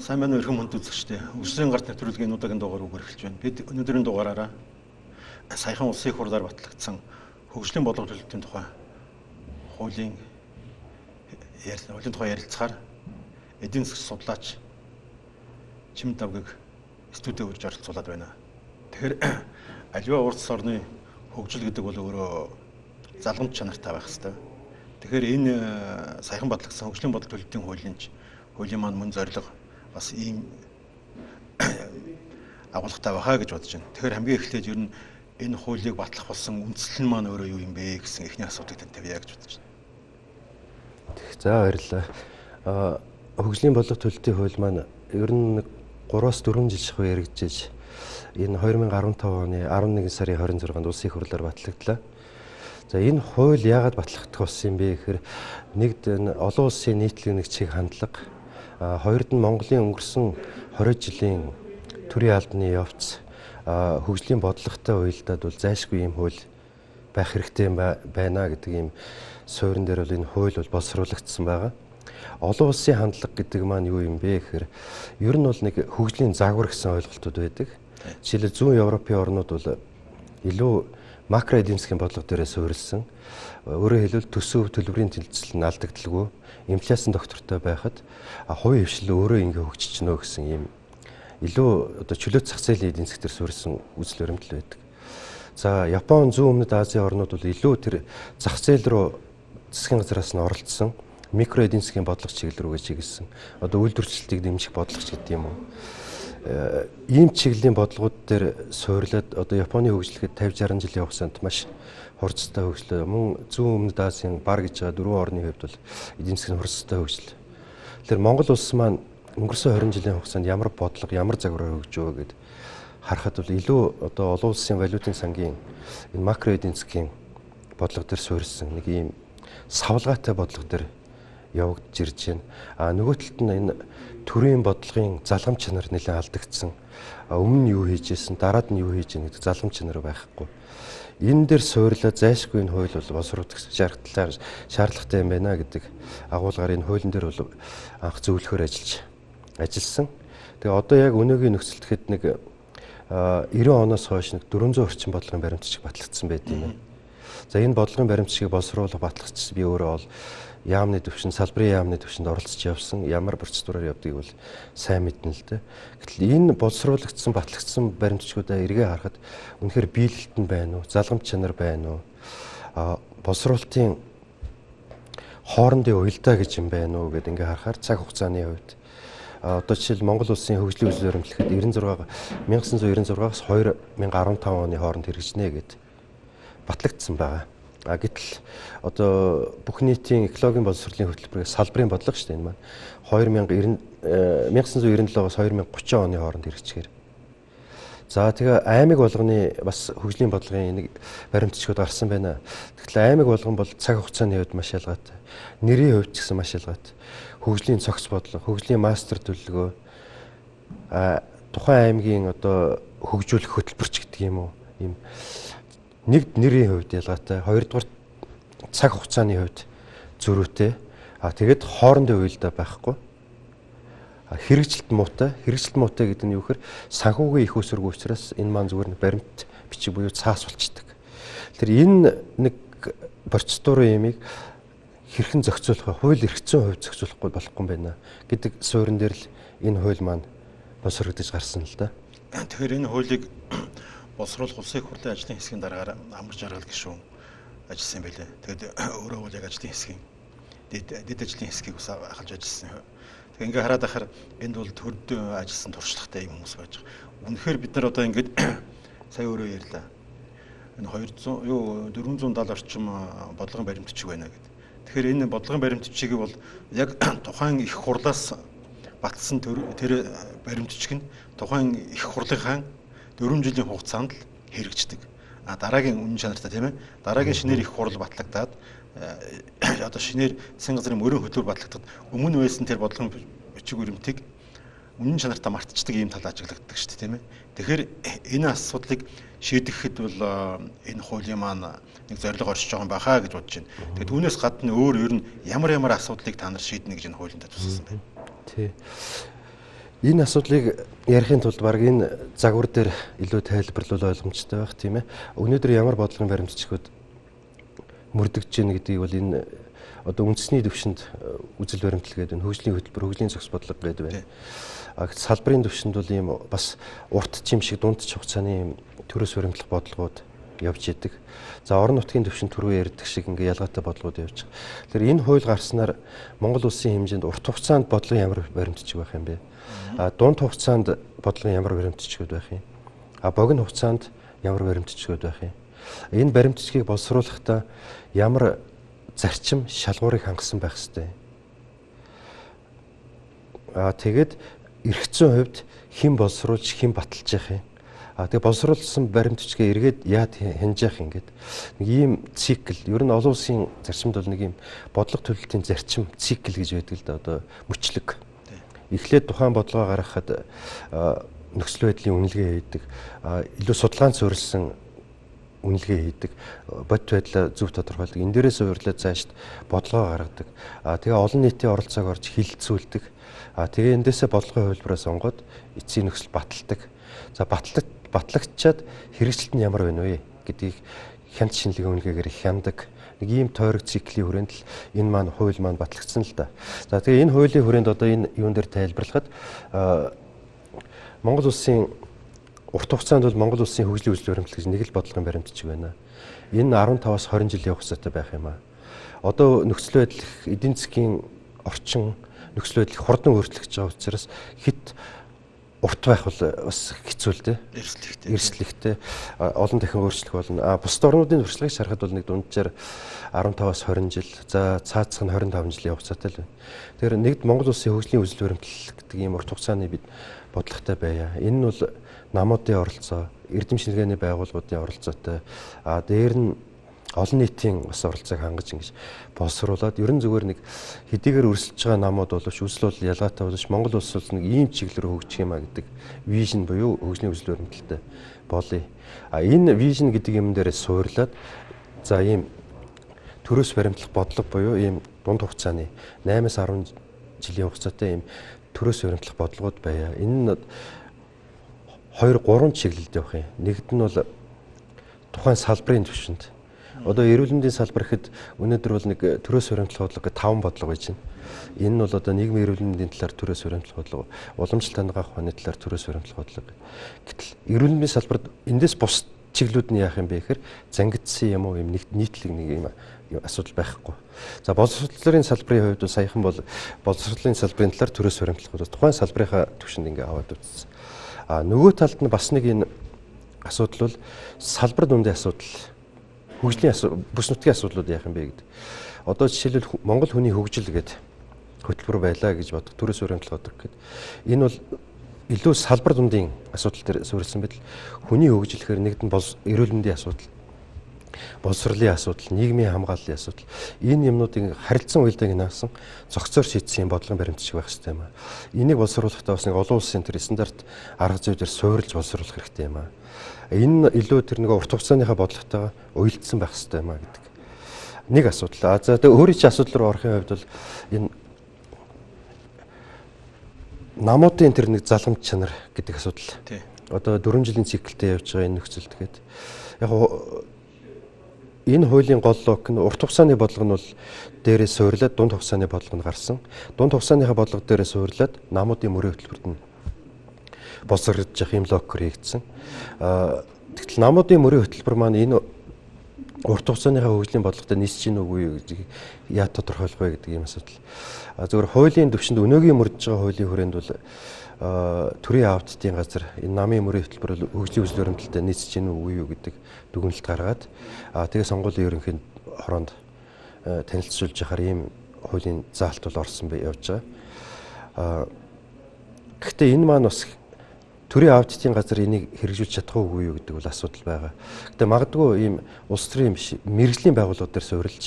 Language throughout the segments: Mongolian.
Сайн байна уу эрхэм хүнд үзэгчдээ. Өсрийн гарт нэвтрүүлгийн удаагийн дугаар үгээр эхэлж байна. Бид өнөөдрийн дугаараараа саяхан улсын их хурлаар батлагдсан хөгжлийн бодлого төлөвлөлтийн тухай хуулийн тухай ярилцахаар эдийн засгийн судлаач Чимд Давгийг студид урьж оролцуулаад байна. Тэгэхээр аливаа улс орны хөгжил гэдэг бол өөрөө залгамж чанартай байх хэрэгтэй. Тэгэхээр энэ саяхан батлагдсан хөгжлийн бодлого төлөвлөлтийн хуулийн маань мөн зорилго бас ийм агуулгатай байхаа гэж бодож байна. Тэгэхээр хамгийн эхлээд ер нь энэ хуулийг батлах болсон үндслэл нь маань өөрөө юу юм бэ гэсэн эхний асуудыг тань тавья гэж бодож байна. За баярлалаа. Хөгжлийн бодлого төлөлтийн хууль маань ер нь 3-4 жил шахуу яригдчихэж энэ 2015 оны 11 сарын 26-нд улсын их хурлаар батлагдлаа. За энэ хууль яагаад батлагдах болсон юм бэ гэхээр нэгд олон улсын нийтлэг нэг чиг хандлага, хоёрд нь Монголын өнгөрсөн 20 жилийн төрийн албаны явц хөгжлийн бодлоготой уялдаад бол зайлшгүй юм хууль байх хэрэгтэй байна гэдэг ийм суурин дээр бол энэ хууль бол боловсруулагдсан байгаа. Олон улсын хандлага гэдэг маань юу юм бэ гэхээр ер нь бол нэг хөгжлийн загвар гэсэн ойлголтууд байдаг. Жишээлбэл зүүн Европын орнууд бол илүү макро эдийн засгийн бодлого дээрээ суурилсан. Өөрөөр хэлбэл төсөв төлбөрийн тэнцэл нь алдагдaltaгүй, инфляцийн доктортой байхад хувийн хвшил өөрөө ингээ хөгжиж гинөө гэсэн ийм илүү одоо чөлөөт зах зээлийн эдийн засгт суурилсан үзэл баримтал байдаг. За Япон, зүүн өмнөд Азийн орнууд бол илүү тэр зах зээл рүү засгийн газраас нь оролцсон микро эдийн засгийн бодлого чиглэл рүүгээ чиглэсэн. Одоо үйлдвэрчлэлтийг дэмжих бодлогоч гэдэг юм уу. Ийм чиглэлийн бодлогууд дээр суйрлаад одоо Японы хөгжлөхэд 50-60 жилийн хугацаанд маш хурцтай хөгжлөө. Мөн зүүн өмнөд Азийн бар гэж байгаа дөрвөн орны хувьд бол эдийн засгийн хурцтай хөгжлөө. Тэгэхээр Монгол улс маань өнгөрсөн 20 жилийн хугацаанд ямар бодлого, ямар загвараар хөгжиж байгаа гэд харахад бол илүү одоо олон улсын валютын сангийн энэ макро эдийн засгийн бодлого дээр суурилсан нэг ийм савлгаатай бодлого дээр явагдаж ирж байна. Нөгөө талд нь энэ төрийн бодлогын залгамж чанар нэлээд алдагдсан. Өмнө нь юу хийжсэн, дараад нь юу хийж гэнэ гэдэг залгамж чанар байхгүй. Энэ дээр суйрлаад зайлшгүй энэ хууль бол боловсруулах шаардлагатай юм байна гэдэг агуулгаар энэ хуулийн дээр бол анх зөвлөхөр ажилласан. Тэгээ одоо яг өнөөгийн нөхцөлд хэд нэг 90 оноос хойш нэг 400 орчим бодлогын баримтчиг батлагдсан байт юм байна. За энэ бодлогын баримтчгийг боловсруулах батлагдсан би өөрөө бол яамны төвшин, салбарын яамны төвшөнд оролцож явсан. Ямар процедураар явдгийг бол сайн мэднэ л дээ. Гэтэл энэ боловсруулагдсан, батлагдсан баримтчгуудаа эргээ харахад үнэхээр биелэлтэн байна уу, залгамж чанар байна уу, боловсруулалтын хоорондын уялдаа гэж юм байна уу гэдээ ингээ харахаар цаг хугацааны хувьд одоо жишээл Монгол улсын хөгжлийн үзэл баримтлахад 1996-аас 2015 оны хооронд хэрэгжинэ гэд батлагдсан байгаа. Гэтэл одоо бүх нийтийн экологийн боловсролын хөтөлбөрийн салбарын бодлого шүү дээ энэ маань 1997-оос 2030 оны хооронд хэрэгжихээр. За тэгээ аймаг болгоны бас хөгжлийн бодлогын нэг баримтчгууд гарсан байна. Тэгтэл аймаг болгон бол цаг хугацааны хувьд маш ялгаатай. Нэрийн хувьд ч гэсэн маш ялгаатай. Хөгжлийн цогц бодлого, хөгжлийн мастер төлөвлөгөө, тухайн аймгийн одоо хөгжүүлэх хөтөлбөрч гэдэг юм уу? Ийм нэгд нэрийн хувьд ялгаатай, хоёрдугаар цаг хугацааны хувьд зөрүүтэй. Тэгээд хоорондын уялдаа байхгүй. Хэрэгжилт муутай гэдэг нь юу гэхээр санхүүгийн их усрэг учраас энэ маань зүгээр нэг баримт бичиг буюу цаас болчдөг. Тэр энэ нэг процедурын ямиг хэрхэн зохицуулах, хууль эрхцэн хувьд зохицуулахгүй болохгүй юм байна гэдэг суурин дээр л энэ хууль маань боловсрогдож гарсан л да. Тэгэхээр энэ хуулийг боловсруулах улсын их хурлын ажлын хэсгийн дараагаар амар жаргал гишүүн ажилласан юм байлээ. Тэгээд өөрөө бол яг ажлын хэсгийн дэд ажлын хэсгийг ус ахалж ажилласан. Тэгээ ингээ хараад ахаар энд бол төрд ажилласан туршлагатай юм хүмүүс байж байгаа. Үнэхээр бид нар одоо ингээд сая өөрөө ярьлаа. Энэ 470 орчим бодлогын баримтчиг байна гэдэг. Тэгэхээр энэ бодлогын баримтчгийг бол яг тухайн их хурлаас батлсан тэр баримтчиг нь тухайн их хурлынхаа 4 жилийн хугацаанд л хэрэгждэг. Дараагийн үнэн чанартай тийм ээ. Дараагийн шинээр их хурл батлагдаад одоо шинээр засгийн газрын мөрийн хөтөлбөр батлагдаад өмнө байсан тэр бодлогын бичиг баримтыг үнэн чанартаа мартчихдаг ийм тал ажиглагддаг шүү дээ тийм ээ. Тэгэхээр энэ асуудлыг шийдэхэд бол энэ хуулийн маань нэг зорилго оршиж байгаа юм байхаа гэж бодож байна. Тэгээд түүнээс гадна өөр ер нь ямар асуудлыг та нар шийднэ гэж энэ хуулийн тусгасан байна. Тий. Энэ асуудлыг ярихын тулд баг энэ загвар дээр илүү тайлбарлуул ойлгомжтой байх тийм ээ. Өнөөдөр ямар бодлогын баримтчгүүд мөрдөгж гин гэдгийг бол энэ одоо үндэсний төвшөнд үзэл баримтлал гэдэг нь хөгжлийн хөтөлбөр, хөгжлийн зохис бодлого гэдэг байна. Салбарын төвшөнд бол ийм бас урт чим шиг дунд хугацааны ийм төрөөс баримтлах бодлогууд явж идэг. За орон нутгийн төвшөнд түрүү ярьдаг шиг ингээ ялгаатай бодлогууд явж байгаа. Тэгэхээр энэ хууль гарснаар Монгол улсын хэмжээнд урт хугацаанд бодлогын ямар баримтчиг байх юм бэ? Дунд хугацаанд бодлогын ямар баримтчигуд байх юм? Богино хугацаанд ямар баримтчигуд байх юм? Энэ баримтчгийг боловсруулахдаа ямар зарчим шалгуурыг хангасан байх ёстой. Тэгээд эрх зүйн хувьд хэн боловсруулж хэн баталж явах юм? Тэгээ боловсруулсан баримтчгээ эргээд яад хянж явах ингээд нэг ийм цикл ер нь олон улсын зарчимд бол нэг ийм бодлого төлөлтийн зарчим цикл гэж байдаг л да одоо мөчлөг. Эхлээд тухайн бодлогоо гаргахад нөхцөл байдлын үнэлгээ хийдэг, илүү судалгаанд суурилсан үнэлгээ хийдэг, бодит байдлаа зөв тодорхойлдог. Энэ дээрээс урьдчилан цаашд бодлогоо гаргадаг. Тэгээ олон нийтийн оролцоог орж хилцүүлдэг. Тэгээ эндээсээ бодлогын хувилбараа сонгоод эцсийн нөхцөл баталдаг. За батлагчаад хэрэгжилт нь ямар байна вэ гэдгийг хяналт шинжилгээ үнэлгээгээр хяндаг. Нэг ийм тойрог циклийн хүрээнд л энэ маань хууль маань батлагдсан л да. За тэгээ энэ хуулийн хүрээнд одоо энэ юун дээр тайлбарлахад Монгол улсын урт хугацаанд бол Монгол улсын хөгжлийн үзэл баримтлал гэж нэг л бодлогын баримтчиг байна. Энэ 15-аас 20 жилийн хугацаатай байх юм аа. Одоо нөхцөл байдал эдийн засгийн орчин нөхцөл байдлыг хурдан өөрчлөгдөж байгаа учраас хит урт байх бол бас хэцүү л дээ. Эрсдлэгтэй олон дахин өөрчлөх болно. Бусад орнуудын туршлагыг харахад бол нэг дунджаар 15-аас 20 жил, за цаацх нь 25 жилийн хугацаатай л байна. Тэгэхээр нэгд Монгол улсын хөгжлийн үзэл баримтлал гэдэг ийм урт хугацааны бид бодлоготой байя. Энэ нь бол намуудын оролцоо, эрдэм шинжилгээний байгууллагуудын оролцоотой. Дээр нь олон нийтийн бас оролцоог хангаж ингэж боловсруулад ерөн зүгээр нэг хэдийгээр өрсөлдөж байгаа намууд боловч үзэл бол ялгаатай боловч Монгол улс бол нэг ийм чиглэл рүү хөгжих юмаа гэдэг вижн буюу хөгжлийн үзэл баримтлалтай болъё. Энэ вижн гэдэг юм дээрээ суурлаад за ийм төрөөс баримтлах бодлого буюу ийм дунд хугацааны 8-аас 10 жилийн хугацаатай ийм төрөөс баримтлах бодлогууд байя. Энэ нь 2-3 чиглэлд явах юм. Нэгд нь бол тухайн салбарын түвшинд. Одоо эрүүл мэндийн салбар гэхэд өнөөдөр бол нэг төрөөс баримтлах бодлого гэх 5 бодлого байж байна. Энэ нь бол одоо нийгмийн эрүүл мэндийн талаар төрөөс баримтлах бодлого, уламжлалт хангах ухааны талаар төрөөс баримтлах бодлого. Гэтэл эрүүл мэндийн салбарт эндээс бус чиглэлүүд нь яах юм бэ гэхээр зангидсан юм уу юм нийтлэг нэг юм асуудал байхгүй. За боловсролын салбарын хувьд саяхан бол боловсролын салбарын талаар төрөөс баримтлах бодлого тухайн салбарынхаа түвшинд ингээ аваад үзсэн. Нөгөө талд нь бас нэг энэ асуудал бол салбар дундын асуудал. Хөгжлийн бүс нутгийн асуудлууд яах юм бэ гэдэг. Одоо жишээлбэл Монгол хүний хөгжил гэдэг хөтөлбөр байлаа гэж бодох төрөөс баримтлах бодлого гэдэг. Энэ бол илүү салбар дундын асуудал дээр суурилсан байдал. Хүний хөгжил гэхээр нэгд нь эрүүл мэндийн асуудал, боловсролын асуудал, нийгмийн хамгааллын асуудал. Энэ юмнуудыг харилцан уялдааг наасан зохицоор шийдсэн бодлогын баримтчиг байх хэрэгтэй юм аа. Энийг боловсруулахдаа бас нэг олон улсын төр стандарт арга зүйдээр суурилж боловсруулах хэрэгтэй юм аа. Энэ илүү тэр нэг урт хугацааныхаа бодлоготойгоо уялдсан байх хэрэгтэй юм аа гэдэг. Нэг асуудал. За тэгээ өөрийн чинь асуудал руу орохын хувьд бол энэ намуудын тэр нэг заламж чанар гэдэг асуудал. Одоо 4 жилийн циклтэй явж байгаа энэ нөхцөлд тэгээд яг энэ хуулийн гол лог нь урт хугацааны бодлого нь бол дээрээ суурлаад дунд хугацааны бодлого нь гарсан. Дунд хугацааныхаа бодлого дээрээ суурлаад намуудын мөрийн хөтөлбөрт нь боловсруулж явах юм лог хийгдсэн. Тэгтэл намуудын мөрийн хөтөлбөр маань энэ урт хугацааныхаа хөгжлийн бодлоготой нийсэж гин үгүй юу гэж яа тодорхойлох вэ гэдэг юм асуудал. Зөвхөн хуулийн төвшөнд өнөөгийн мөрдөж байгаа хуулийн хүрээнд бол төрийн аудитын газар энэ намын мөрийн хөтөлбөр хөгжлийн үзэл баримтлалтай нийцэж гин үгүй юу гэдэг дүгнэлт гаргаад тэгээ сонгуулийн ерөнхийд хороонд танилцуулж яхаар ийм хуулийн заалт бол орсон явж байгаа. Гэхдээ энэ маань бас төрийн аудитын газар энийг хэрэгжүүлж чадах уугүй юу гэдэг бол асуудал байгаа. Гэхдээ магадгүй ийм улс төрийн биш мэрэгжлийн байгууллагууд дээр суурилж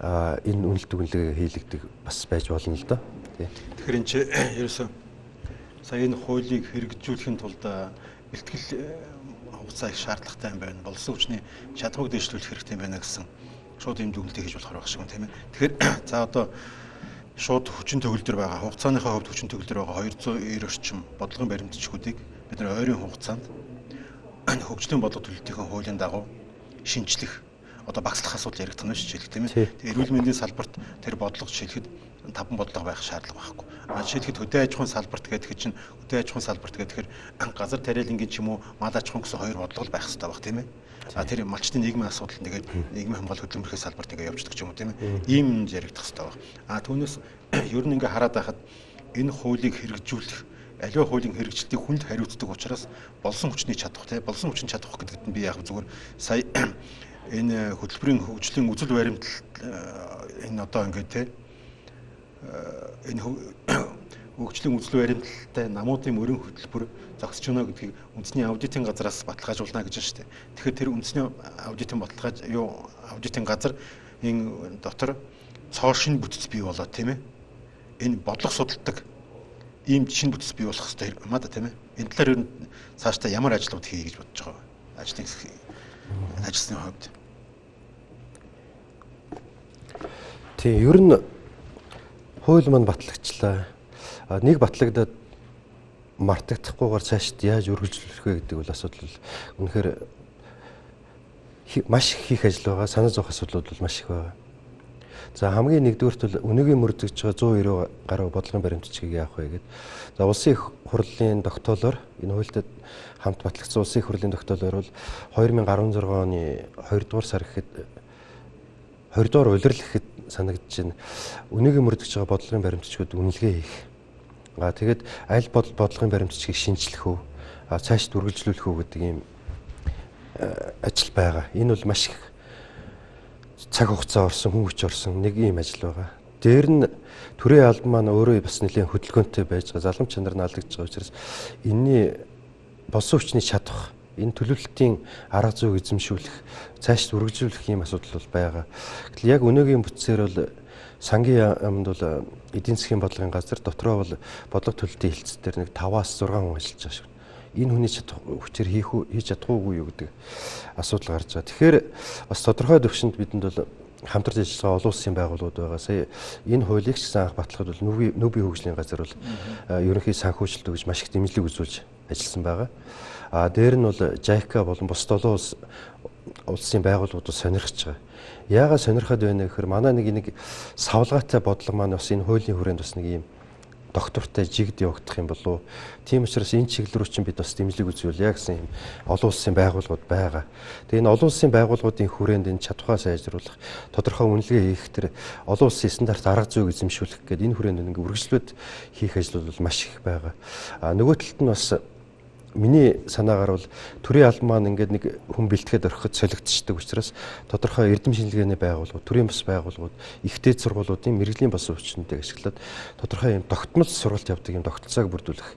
энэ үнэлт дүгнэлгээ хийлэгдэх бас байж болно л доо. Тэгэхээр энэ чи ерөөсөө сая энэ хуулийг хэрэгжүүлэхийн тулд бэлтгэл хугацаа их шаардлагатай юм байна. Болсон хүчний чадварыг дэвшлүүлэх хэрэгтэй байна гэсэн шууд юм дүгнэлтийг хийж болохоор байх шиг юм тийм ээ. Тэгэхээр за одоо шууд хүчин төгөлдөр байгаа хугацааныхаа хувьд хүчин төгөлдөр байгаа 290 орчим бодлогын баримтчгуудыг бид нэр ойрын хугацаанд хөгжлийн бодлого төлөлтийн хуулийн дагуу шинжлэх одоо багцлах асуудал яригдах нь шийдэх тийм ээ. Тэгээ эрүүл мэндийн салбарт тэр бодлого жишээлхэд 5 бодлого байх шаардлага байхгүй. Жишээлхэд хөдөө аж ахуйн салбарт гэдэг чинь хөдөө аж ахуйн салбарт гэхээр газар тариалангийн ч юм уу мал аж ахуйн гэсэн 2 бодлого байх хэрэгтэй баг тийм ээ. Тэр малчтын нийгмийн асуудал тэгээд нийгмийн хамгаалалт хөдөлмөрийн салбарт ингээ явждаг ч юм уу тийм ээ. Ийм яригдах хэрэгтэй баг. Түүнээс ер нь ингээ хараад байхад энэ хуулийг хэрэгжүүлэх аливаа хуулийн хэрэгжилтийг хүнд хариуцдаг учраас болсон хүчний чадах тийм болсон хүчин чадах гэдэгт нь би яг зүгээр сая энэ хөтөлбөрийн хөгжлийн үзэл баримтлалт энэ одоо ингээд тийм энэ хөгжлийн үзэл баримтлалтай намуудын мөрөн хөтөлбөр зогсож байна гэдгийг үндэсний аудитын газраас баталгаажуулна гэж байна шүү дээ. Тэгэхээр тэр үндэсний аудитын аудитын газар энэ дотор цоо шин бүтц бий болоод тийм ээ. Энэ бодлого судалдаг ийм шин бүтц бий болох хэрэгтэй юм аа да тийм ээ. Энэ талаар ер нь цаашдаа ямар ажлууд хий гэж бодож байгаа вэ? Ажлын ажилсны хувьд. Тийм ер нь хууль маань батлагчлаа. Нэг батлагдаад мартагдахгүйгээр цаашд яаж үргэлжлүүлэх вэ гэдэг бол асуудал үнэхээр маш их хийх ажил байгаа. Санаа зовх асуудлууд бол маш их байгаа. За хамгийн нэгдүгээрт бол өнөөгийн мөрдөж байгаа 190 гаруй бодлогын баримтчгийг яах вэ гэдэг. За улсын их хурлын тогтоолоор энэ хуультай хамт батлагдсан улсын их хурлын тогтоолоор бол 2016 оны 2 дугаар сар гэхэд 2 дугаар улирал гэхэд санагдаж байна. Өнөөгийн мөрдөж байгаа бодлогын баримтчгууд үнэлгээ хийх. Тэгээд аль бодлогын баримтчгийг шинжлэх үү, цаашд үргэлжлүүлэх үү гэдэг ийм ажил байгаа. Энэ бол маш их цаг хугацаа орсон, хүн хүч орсон нэг ийм ажил байгаа. Дээр нь төрийн албан маань өөрөө бас нэлээд хөдөлгөөнтэй байж байгаа, залгамж чанар нь алдагдж байгаа учраас энэний болсон хүчний чадах, энэ төлөвлөлтийн арга зүйг эзэмшүүлэх, цаашд үргэлжлүүлэх ийм асуудал бол байгаа. Гэтэл яг өнөөгийн бүтцээр бол сангийн яамд бол эдийн засгийн бодлогын газар дотроо бол бодлого төлөлтийн хэлтс дээр нэг 5-аас 6 хүн ажиллаж байгаа шүү. Энэ хүний хүчээр хийж чадахгүй юу гэдэг асуудал гарч байгаа. Тэгэхээр бас тодорхой төвшөнд бидэнд бол хамтарч ажиллаж байгаа олон улсын байгууллагууд байгаа. Сая энэ хуулийг ч гэсэн анх батлахад бол нүүбийн хөгжлийн газар бол ерөнхий санхүүжилт өгж маш их дэмжлэг үзүүлж ажилласан байгаа. Дээр нь бол JICA болон бус 7 улсын байгууллагууд сонирхож байгаа. Яагаад сонирхоод байна гэхээр манай нэг савлгаатай бодлого маань бас энэ хуулийн хүрээнд бас нэг юм доктортой жигд явагдах юм болов. Тийм учраас энэ чиглэл рүү чинь бид бас дэмжлэг үзүүл яг гэсэн юм олон улсын байгууллагууд байгаа. Тэгээ энэ олон улсын байгууллагуудын хүрээнд энэ чадвараа сайжруулах, тодорхой үнэлгээ хийх тэр олон улсын стандарт арга зүйг эзэмшүүлэх гэдэг энэ хүрээнд ингээ үргэлжлүүлээд хийх ажлууд бол маш их байгаа. Нөгөө талд нь бас миний санаагаар бол төрийн албан маань ингээд нэг хүн бэлтгээд орхиход солигдчихдаг учраас тодорхой эрдэм шинжилгээний байгууллагууд, төрийн бас байгууллагууд, ихтэй сургуулиудын мэрэгжлийн бас өвчтөнтэйг ашиглаад тодорхой юм тогтмол сургалт явдаг юм тогтолцоог бүрдүүлэх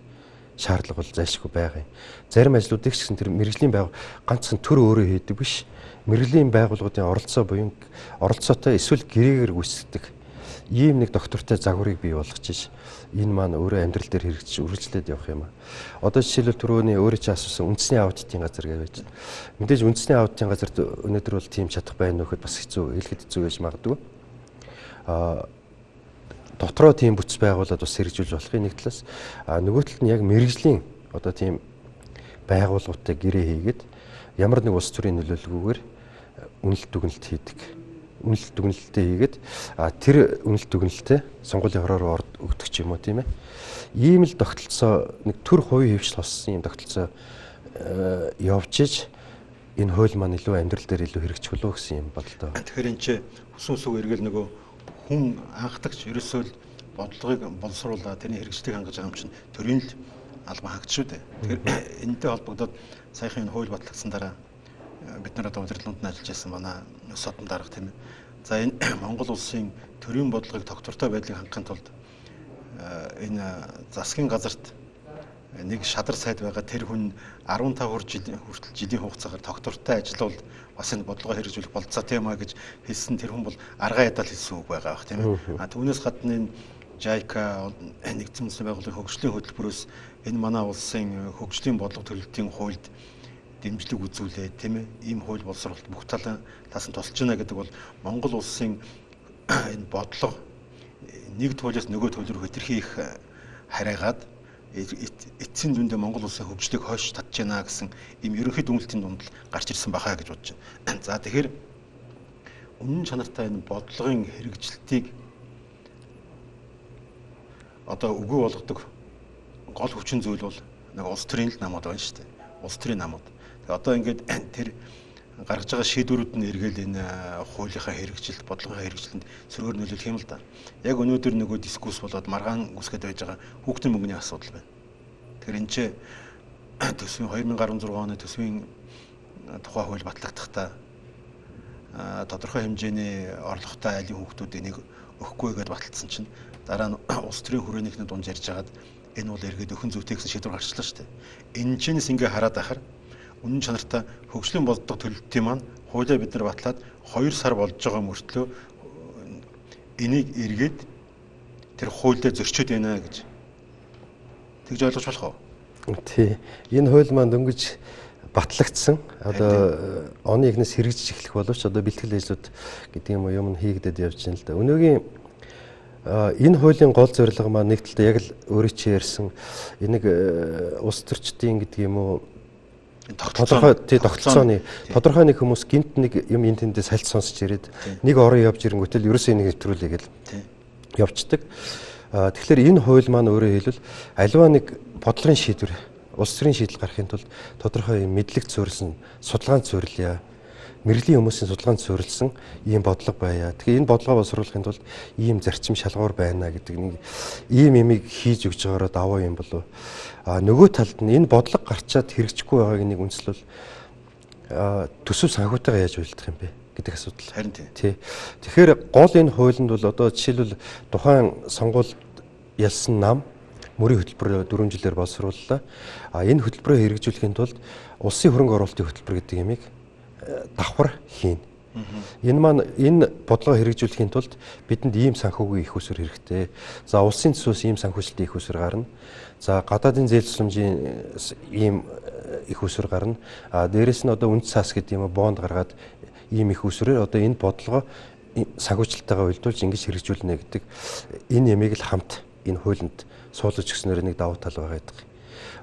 шаардлага бол зайлшгүй байгаа юм. Зарим ажлуудыг ч гэсэн тэр мэрэгжлийн ганцхан төр өөрөө хийдэг биш. Мэрэгжлийн байгууллагуудын оролцоотой эсвэл гэрээгээр гүйцэтгэдэг ийм нэг доктортой загварыг бий болгож энэ маань өөрөө амьдрал дээр хэрэгжиж үргэлжлээд явах юм аа. Одоо жишээлбэл түрүүний өөрөө ч асуусан үндэсний аудитын газар гэж байж. Мэдээж үндэсний аудитын газарт өнөөдөр бол тийм чадах байна уу гэхэд бас хэцүү, хэлэхэд хэцүү байж магадгүй. Дотроо тийм бүтц байгуулад бас хэрэгжүүлж болохын нэг талаас нөгөө талд нь яг мэрэгжлийн одоо тийм байгууллагуудтай гэрээ хийгээд ямар нэг улс төрийн нөлөөлөлгүйгээр үнэлт дүгнэлт хийдэг. Үнэлт дүгнэлтээ хийгээд тэр үнэлт дүгнэлтээ сонгуулийн хороор өгдөг ч юм уу тийм ээ. Ийм л тогтолцоо нэг төр хувийн хөвшил болсон юм тогтолцоо явж иж энэ хууль маань илүү амьдрал дээр илүү хэрэгжих болов гэсэн юм бодолтой байна. Тэгэхээр энэ чинь хүсэн сүг эргэл нөгөө хүн анхдагч ерөөсөө л бодлогыг боловсруулаад тэрний хэрэгжлийг хангаж байгаа юм чинь төрийн л албан хаагч шүү дээ. Тэгэхээр энэтэй холбогдоод саяхан энэ хууль батлагдсан дараа бид нар одоо удирдлагууд нь ажиллаж байсан манай содон дарга тийм ээ. За энэ Монгол улсын төрийн бодлогыг тогтвортой байдлыг хангахын тулд энэ засгийн газарт нэг шадар сайд байгаа тэр хүн 15 хүртэл жилийн хугацаагаар доктортой ажиллавал бас энэ бодлогоо хэрэгжүүлэх болцоотой юм а гэж хэлсэн тэр хүн бол аргаа ядал хэлсэн үг байгаа бах тийм ээ. А түүнээс гадна энэ JICA нэгдсэн улсын байгууллагын хөгжлийн хөтөлбөрөөс энэ манай улсын хөгжлийн бодлого төлөлтийн хуульд дэмжлэг үзүүлээд тийм ээ ийм хууль боловсролт бүх талаас нь тусалж байна гэдэг бол Монгол улсын энэ бодлого нэг туйлаас нөгөө туйл руу хэтэрхий их харайгаад эцсийн дүндээ Монгол улсын хөгжлийг хойш татж байна гэсэн ийм ерөнхий дүгнэлтийн дунд л гарч ирсэн бахаа гэж бодож байна. За тэгэхээр үнэн чанартай энэ бодлогын хэрэгжилтийг одоо үгүй болгодог гол хүчин зүйл бол нэг улс төрийн л намууд байна шүү дээ. Улс төрийн намууд. Тэгээ одоо ингээд тэр гаргаж байгаа шийдвэрүүд нь эргээл энэ хуулийнхаа хэрэгжилт, бодлогын хэрэгжилтэнд сөргөөр нөлөөлөх юм л да. Яг өнөөдөр нөгөө дискусс болоод маргаан үсгээд байж байгаа хүүхдийн мөнгөний асуудал байна. Тэгэхээр энэ ч төсвийн 2016 оны төсвийн тухай хууль батлагдахтаа тодорхой хэмжээний орлоготой айлын хүүхдүүд энийг өгөхгүй гэдээ баталсан чинь дараа нь улс төрийн хүрээнийхний дунд ярьж хагаад энэ бол эргээд өхөн зүйтэй гэсэн шийдвэр гарчлаа шүү дээ. Энэ чинээс ингээ хараад ахаар үнэн чанартай хөгжлийн бодлого төлөлтийн маань хуулиа бид нар батлаад 2 сар болж байгаа мөртлөө энийг эргээд тэр хуулиа зөрчөөд байна гэж тэгж ойлгож болох уу? Тий. Энэ хууль маань дөнгөж батлагдсан. Одоо оны игнээс хэрэгжиж эхлэх боловч одоо бэлтгэл ажлууд гэдэг юм хийгдээд явж байна л да. Өнөөгийн энэ хуулийн гол зорилго маань нэг талдаа яг л өөрөө чи ярьсан энийг улс төрчдийн гэдэг юм уу тогтолцооны тодорхой нэг хүмүүс гинт нэг юм энэ тэндээ сальт сонсч ирээд нэг орон явж ирэнгүүтэл ерөөсөө энийг нэвтрүүлээ гэл явцдаг. Тэгэхээр энэ хууль маань өөрөө хэлбэл аливаа нэг бодлогын шийдвэр улс төрийн шийдэл гаргахын тулд тодорхой мэдлэг суурилсан судалгаанд суурилъя. Мэргэжлийн хүмүүсийн судалгаанд суурилсан ийм бодлого байя. Тэгэхээр энэ бодлогоо боловсруулахын тулд ийм зарчим шалгуур байна гэдэг нэг ийм юмыг хийж өгж байгаараа даваа юм болов. Нөгөө талд нь энэ бодлого гарчаад хэрэгжихгүй байгааг нэг үндэслэл төсөв санхүүтэйгээ яаж уйлдах юм бэ гэдэг асуудал. Харин тий. Тэгэхээр гол энэ хуулинд бол одоо жишээлбэл тухайн сонгуульд ялсан нам мөрийн хөтөлбөр 4 жилээр боловсрууллаа. Энэ хөтөлбөрөө хэрэгжүүлэхийн тулд улсын хөрөнгө оруулалтын хөтөлбөр гэдэг ямиг давхар хийн. Энэ маань энэ бодлогоо хэрэгжүүлэхийн тулд бидэнд ийм санхүүгийн их усүр хэрэгтэй. За улсын төсвөөс ийм санхүүжилтийн их усүр гарна. За гадаадын зээл тусламжийн ийм их усүр гарна. Дээрээс нь одоо үнд цаас гэдэг юм бонд гаргаад ийм их усүрээр одоо энэ бодлогоо санхүүжилттайгаа уялдуулж ингэж хэрэгжүүлнэ гэдэг энэ ямиг л хамт энэ хуулинд суулж өгснээр нэг давуу тал байгаа гэдэг.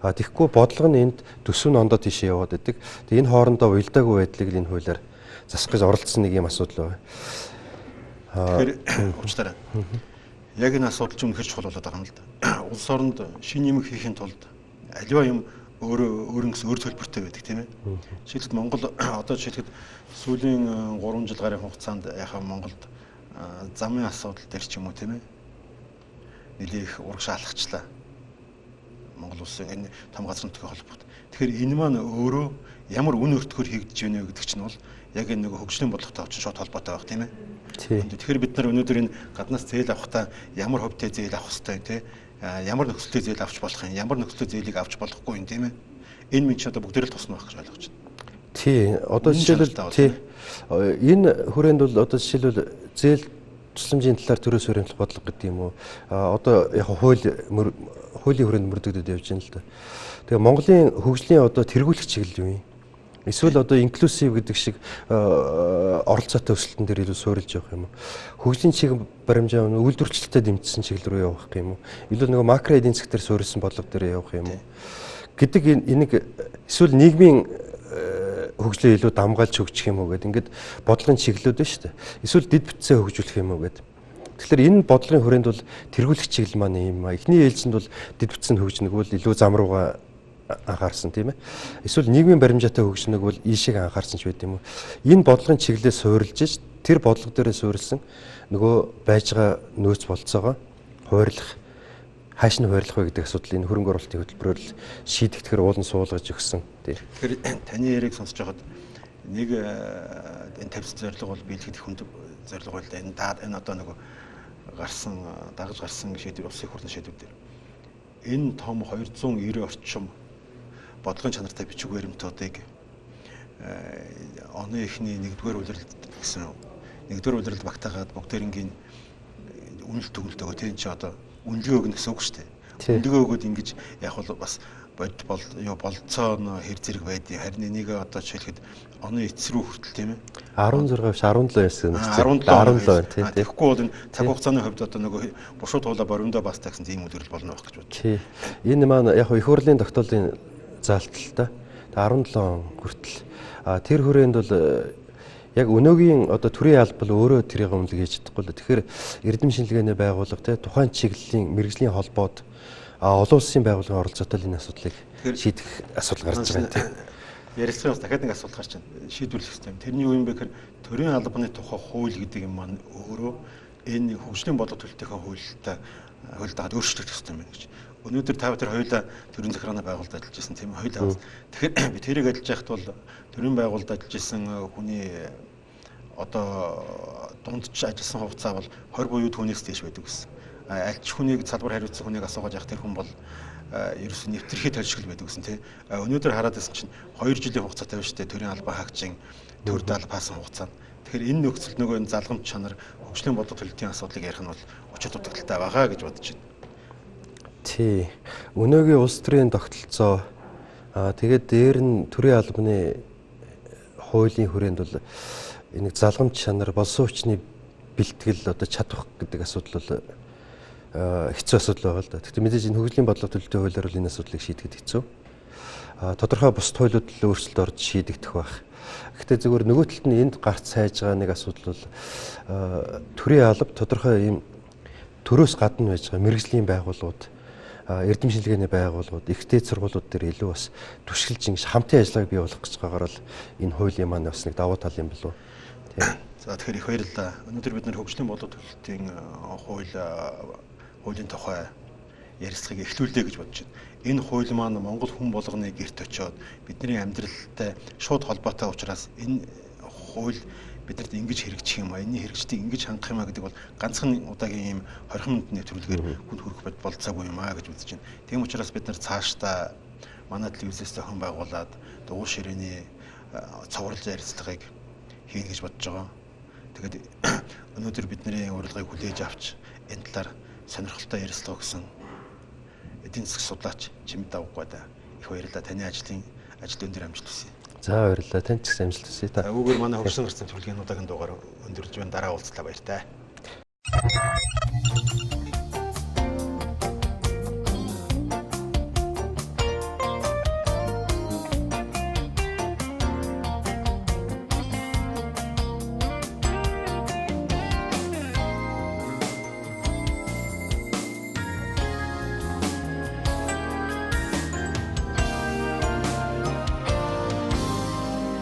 Тэгэхгүй бодлого нь энд төсөв нь ондоо тийшээ яваад байдаг. Тэгээ энэ хоорондоо уялдаагүй байдлыг л энэ хуулиар засах гэж оролцсон нэг юм асуудал байна. Тэгэхээр хүчлээ. Яг энэ асуудал ч үнэхээр чухал болоод байгаа юм л да. Улс оронд шинэ юм хийхин тулд аливаа юм өөр төлбөртэй байдаг тийм ээ. Жишээлбэл Монгол одоо жишээлбэл сүүлийн 3 жил гарын хугацаанд яхаа Монголд замын асуудал дээр ч юм уу тийм ээ. Нэлээх урагшаалгачлаа. Монгол улсын энэ том газрын нутгийн холбоот. Тэгэхээр энэ маань өөрөө ямар үн өртгөөр хийгдэж байна вэ гэдэг чинь бол яг энэ нэг хөгжлийн бодлоготой очин шууд холбоотой байх тийм ээ. Тэгэхээр бид нар өнөөдөр энэ гаднаас зээл авахдаа ямар хувьтай зээл авах хэрэгтэй тийм ээ. Ямар нөхцөлтэй зээл авч болох юм, ямар нөхцөлтэй зээлийг авч болохгүй юм тийм ээ. Энэ минь ч одоо бүгд л тусна байх гэж ойлгож байна. Тий. Одоо жишээлбэл тий. Энэ хүрээнд бол одоо жишээлбэл зээл тусламжийн талаар төрөөс өрөмжлөх бодлого гэдэг юм уу. Одоо яг хуулийн хүрээнд мөрдөгдөд явж байна л да. Тэгээ Монголын хөгжлийн одоо тэргүүлэх чиглэл юу юм? Эсвэл одоо инклюзив гэдэг шиг оролцоотой өсөлтөн дээр илүү суурилж явах юм уу? Хөгжлийн чиг баримжаа үйлдвэрчлэлтэд дэмжсэн чиглэл рүү явах юм уу? Илүү нөгөө макро эдийн засгаар суурилсан бодлого дээр явах юм уу? Гэдэг энийг эсвэл нийгмийн хөгжлөө илүү дамгаалж хөгжих юм уу гэдэг ингээд бодлогын чиглэлүүд байна шүү дээ. Эсвэл дэд бүтцээ хөгжүүлэх юм уу гэдэг. Тэгэхээр энэ бодлогын хүрээнд бол тэргүүлэх чиглэл маань юм а. Эхний ээлжинд бол дэд бүтцэнд хөгжнөг бол илүү зам руугаа анхаарсан тийм ээ. Эсвэл нийгмийн баримжаатай хөгжнөг бол ийшээ анхаарсан ч байт юм уу. Энэ бодлогын чиглэлээ суурилж тэр бодлого дээрээ суурилсан нөгөө байж байгаа нөөц болцоогоо хуваарлах хааш нь хуваарлах вэ гэдэг асуудал энэ хөрөнгө оруулалтын хөтөлбөрөөр л шийдэгдэхээр уулан суулгаж өгсөн. Тэгэхээр таны яриг сонсож байхад нэг энэ тавьсан зорилго бол биелэхэд их хүнд зорилго байл да. Энэ одоо нэг дагаж гарсан шийдвэр улсын хурлын шийдвэр дээр. Энэ бол яг энэ хууль дээр 100% хэрэгжих энэ том 290 орчим бодлогын чанартай бичиг баримтуудыг оны эхний 1-р улиралд гэсэн 1-р улиралд багтаагаад бүгдээрингийн үнэлт төгөлд өгөө тийм чи одоо үнэлгээ өгнө гэсэн үг шүү дээ. Үнэлгээ өгөөд ингэж яг бол бас болцоо хэр зэрэг байдгийг харин энийг одоо жишээлхэд оны эцрүү хүртэл тийм ээ 16-ш 17 яасан гэсэн 17 байна тийм. Тэгэхгүй бол энэ цаг хугацааны хувьд одоо нөгөө бушуу туулаа боримдоо бас тагсан ийм үлрэл болно байх гэж бодож байна. Энэ маань яг их хурлын тогтоолын заалталтай 17 он хүртэл тэр хүрээнд бол яг өнөөгийн одоо төрийн алба бол өөрөө тэрийг үнэлгээ хийж чадахгүй л. Тэгэхээр эрдэм шинжилгээний байгууллага те тухайн чиглэлийн мэрэгжлийн холбоод олон улсын байгууллагын оролцоотой энэ асуудлыг шийдэх асуудал гарч байгаа юм тийм. Ярилцлагаас дахиад нэг асуудал гарч байна. Шийдвэрлэх систем. Тэрний юу юм бэ гэхээр төрийн албаны тухай хууль гэдэг юм маань өөрөө энэ хөгжлийн бодлого төлөлтийнхээ хуультай өөрчлөгдөх ёстой юм байна гэж. Өнөөдөр та бүхэн хоёулаа төрийн захиргааны байгууллагад ажиллаж байсан тийм хоёулаа. Тэгэхээр би тэрийг ажиллаж байхад бол төрийн байгууллагад ажиллаж байсан хүний одоо дундч ажилласан хугацаа бол 20 буюу түүнээс дээш байдаг гэсэн. Аль ч хүнийг салбар хариуцсан хүнийг асуугаад явах тэр хүн бол ерөөсөө нэвтрэхий толшгол байдаг гэсэн тийм. Өнөөдөр хараад байсан чинь 2 жилийн хугацаатай байна шүү дээ төрийн албан хаагчийн төр даал паасан хугацаа. Тэгэхээр энэ нөхцөл нөгөө энэ залгамж чанар хөгжлийн бодлого төлөлтийн асуудлыг ярих нь бол учир дутагдaltaй байгаа гэж бодож байна. Тий. Өнөөгийн улс төрийн тогтолцоо тэгээд дээр нь төрийн албаны хуулийн хүрээнд бол энэ залгамж чанар болсон хүчний бэлтгэл одоо чадах гэдэг асуудал бол хэцүү асуудал байгаа л да. Гэхдээ мэдээж энэ хөгжлийн бодлого төлөлтийн хуулиар бол энэ асуудлыг шийдэхэд хэцүү. Тодорхой бусад хуулиуд л өөрчлөлт орж шийдэгдэх байх. Гэхдээ зөвхөн нөгөө талд нь энд гарц сайж байгаа нэг асуудал бол төрийн алба тодорхой ийм төрөөс гадна байж байгаа мэрэгжлийн байгууллагууд, эрдэм шинжилгээний байгууллагууд, их дээд сургуулиуд дээр илүү бас түшгэлж ингэж хамтын ажиллагааг бий болгох гэж байгаагаар л энэ хуулийн маань бас нэг давуу тал юм болов. Тийм. За тэгэхээр их баярлалаа. Өнөөдөр бид нэр хөгжлийн бодлого төлөлтийн хуулийн тухай ярилцлагыг эхлүүлээ гэж бодож байна. Энэ хууль маань Монгол хүн болгоны гэрт очиод бидний амьдралтай шууд холбоотой учраас энэ хууль бидэнд ингэж хэрэгжих юм а, энэний хэрэгжтийг ингэж хангах юм а гэдэг бол ганцхан удаагийн ийм 20 минутын нэвтрүүлгээр хүнд хүрэх болцоогүй юм а гэж үзэж байна. Тийм учраас бид нар цаашдаа манай телевизээс зохион байгуулад дугуй ширээний цовруулж ярилцлагыг хийнэ гэж бодож байгаа. Тэгээд өнөөдөр бидний урилгыг хүлээж авч энэ талаар сонирхолтой ярилцлага өгсөн эдийн засаг судлаач Чимэд Давггүйд их баярлалаа. Таны ажил өндөр амжилт хүсье. За баярлалаа. Танд ч амжилт хүсье та. Үүгээр манай хөгжсөн гарцын төлөвлөгийн удаагийн дугаар өндөрлж байна. Дараа уулзлаа баяр таа.